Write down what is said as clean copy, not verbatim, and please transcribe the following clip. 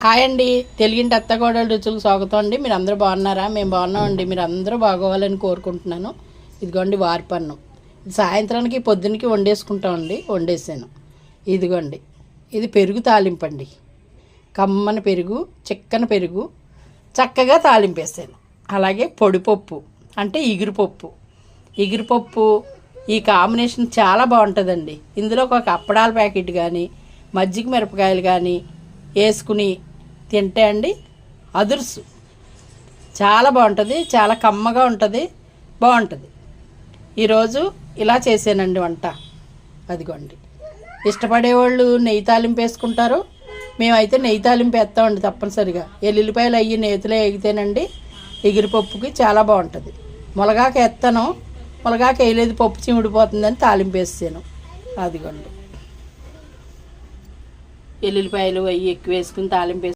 Hi అండి, తెలుగింటి అత్తకోడలు రుచులకు స్వాగతం అండి. మీరు అందరూ బాగున్నారా? మేము బాగున్నామండి. మీరు అందరూ బాగోవాలని కోరుకుంటున్నాను. ఇదిగోండి వారిపన్నం. ఇది సాయంత్రానికి పొద్దునకి వండేసుకుంటామండి. వండేసాను. ఇదిగోండి, ఇది పెరుగు తాలింపండి. కమ్మని పెరుగు, చిక్కని పెరుగు చక్కగా తాలింపేసాను. అలాగే పొడిపప్పు అంటే ఇగురుపప్పు ఈ కాంబినేషన్ చాలా బాగుంటుందండి. ఇందులో ఒక అప్పడాల ప్యాకెట్ కానీ మజ్జిగ మిరపకాయలు కానీ వేసుకుని తింటే అండి అదుర్సు చాలా బాగుంటుంది. చాలా కమ్మగా ఉంటుంది, బాగుంటుంది. ఈరోజు ఇలా చేసానండి వంట. అదిగోండి, ఇష్టపడేవాళ్ళు నెయ్యి తాలింపు వేసుకుంటారు. మేమైతే నెయ్యి తాలింపు వేస్తామండి తప్పనిసరిగా. ఎల్లుల్లిపాయలు అయ్యి నేతిలో ఎగితేనండి ఎగిరిపప్పుకి చాలా బాగుంటుంది. మునగాకు వేస్తాను, మునగాకు వేయలేదు, పప్పు చిమిడిపోతుందని తాలింపు వేసాను. అదిగోండి, ఎల్లుల్లిపాయలు అవి ఎక్కువ వేసుకుని తాలింపు